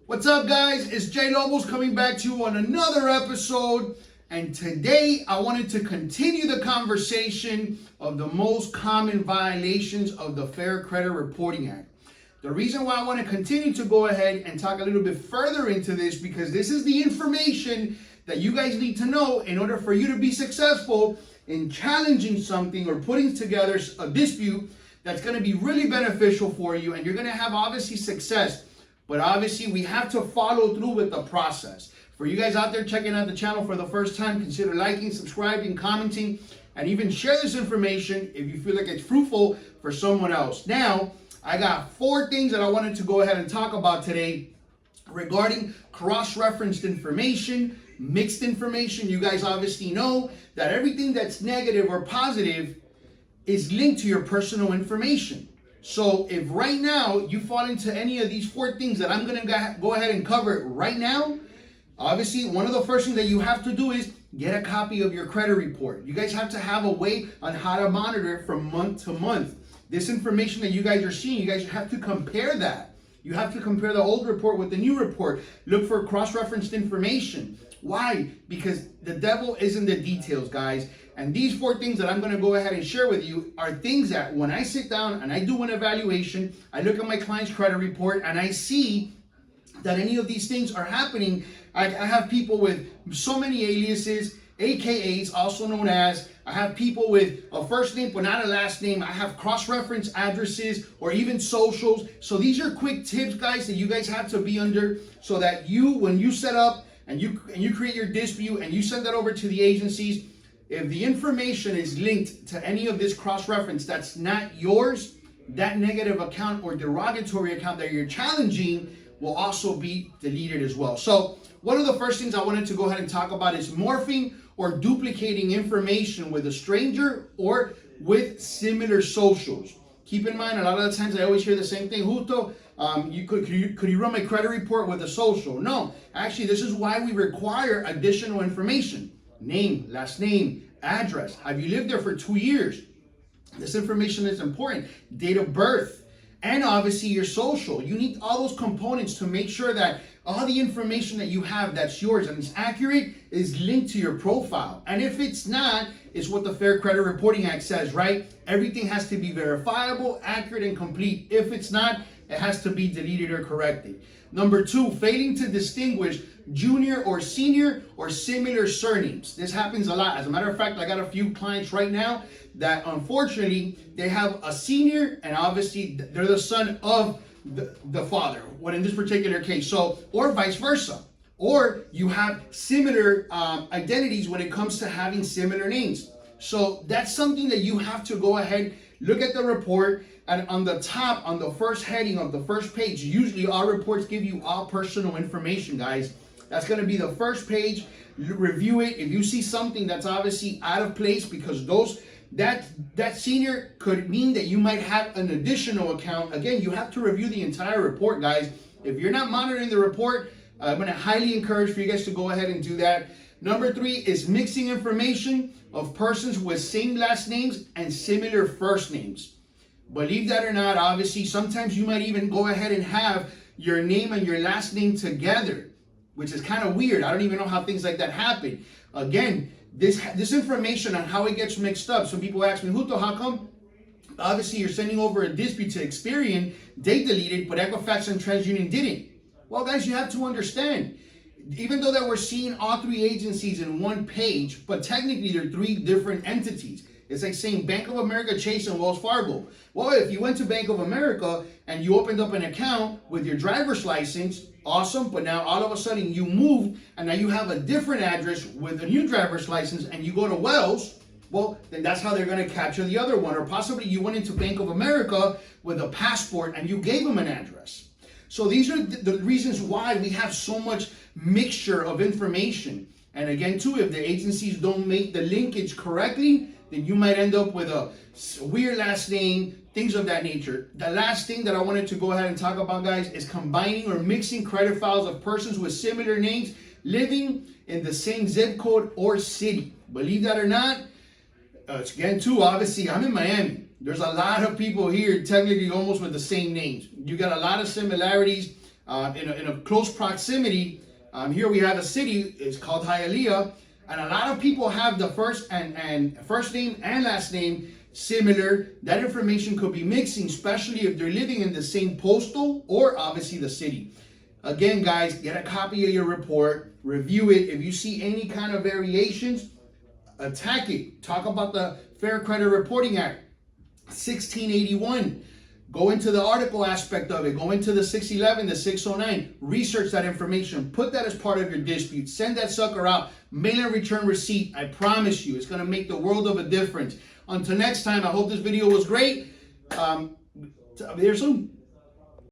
What's up, guys? It's Jay Lobos coming back to you on another episode. And today I wanted to continue the conversation of the most common violations of the Fair Credit Reporting Act. The reason why I want to continue to go ahead and talk a little bit further into this, because this is the information that you guys need to know in order for you to be successful in challenging something or putting together a dispute that's going to be really beneficial for you, and you're going to have obviously success. But obviously, we have to follow through with the process. For you guys out there checking out the channel for the first time, consider liking, subscribing, commenting, and even share this information if you feel like it's fruitful for someone else. Now, I got 4 things that I wanted to go ahead and talk about today regarding cross-referenced information, mixed information. You guys obviously know that everything that's negative or positive is linked to your personal information. So if right now you fall into any of these 4 things that I'm going to go ahead and cover right now, obviously one of the first things that you have to do is get a copy of your credit report. You guys have to have a way on how to monitor it from month to month. This information that you guys are seeing, you guys have to compare that. You have to compare the old report with the new report. Look for cross-referenced information. Why? Because the devil is in the details, guys. And these 4 things that I'm going to go ahead and share with you are things that when I sit down and I do an evaluation, I look at my client's credit report and I see that any of these things are happening. I have people with so many aliases, AKAs, also known as. I have people with a first name but not a last name. I have cross-reference addresses or even socials. So these are quick tips, guys, that you guys have to be under so that you, when you set up and you create your dispute and you send that over to the agencies, if the information is linked to any of this cross-reference that's not yours, that negative account or derogatory account that you're challenging will also be deleted as well. So one of the first things I wanted to go ahead and talk about is morphing or duplicating information with a stranger or with similar socials. Keep in mind, a lot of the times I always hear the same thing, Justo, could you run my credit report with a social? No, actually, this is why we require additional information. Name, last name, address. Have you lived there for 2 years? This information is important. Date of birth, and obviously your social. You need all those components to make sure that all the information that you have that's yours and is accurate is linked to your profile. And if it's not, it's what the Fair Credit Reporting Act says, right? Everything has to be verifiable, accurate, and complete. If it's not, it has to be deleted or corrected. Number 2, failing to distinguish junior or senior or similar surnames. This happens a lot. As a matter of fact, I got a few clients right now that unfortunately they have a senior and obviously they're the son of the father, what in this particular case. So, or vice versa. Or you have similar identities when it comes to having similar names. So that's something that you have to go ahead, look at the report, and on the top, on the first heading of the first page, usually our reports give you all personal information, guys. That's going to be the first page. Review it. If you see something that's obviously out of place, because that senior could mean that you might have an additional account. Again, you have to review the entire report, guys. If you're not monitoring the report, I'm going to highly encourage for you guys to go ahead and do that. Number 3 is mixing information of persons with same last names and similar first names. Believe that or not, obviously, sometimes you might even go ahead and have your name and your last name together, which is kind of weird. I don't even know how things like that happen. Again, this information on how it gets mixed up. Some people ask me, Justo, how come? Obviously, you're sending over a dispute to Experian. They deleted, but Equifax and TransUnion didn't. Well, guys, you have to understand, even though that we're seeing all 3 agencies in one page, but technically they're 3 different entities. It's like saying Bank of America, Chase, and Wells Fargo. Well, if you went to Bank of America and you opened up an account with your driver's license, awesome, but now all of a sudden you moved and now you have a different address with a new driver's license and you go to Wells, well, then that's how they're going to capture the other one. Or possibly you went into Bank of America with a passport and you gave them an address. So these are the reasons why we have so much mixture of information. And again, too, if the agencies don't make the linkage correctly, then you might end up with a weird last name, things of that nature. The last thing that I wanted to go ahead and talk about, guys, is combining or mixing credit files of persons with similar names living in the same zip code or city. Believe that or not, again, too, obviously, I'm in Miami. There's a lot of people here technically almost with the same names. You got a lot of similarities. in a close proximity. Here we have a city, it's called Hialeah, and a lot of people have the first name and last name similar. That information could be mixing, especially if they're living in the same postal or obviously the city. Again, guys, get a copy of your report, review it. If you see any kind of variations, attack it. Talk about the Fair Credit Reporting Act, 1681. Go into the article aspect of it. Go into the 611, the 609. Research that information. Put that as part of your dispute. Send that sucker out. Mail and return receipt. I promise you, it's going to make the world of a difference. Until next time, I hope this video was great. Be here soon.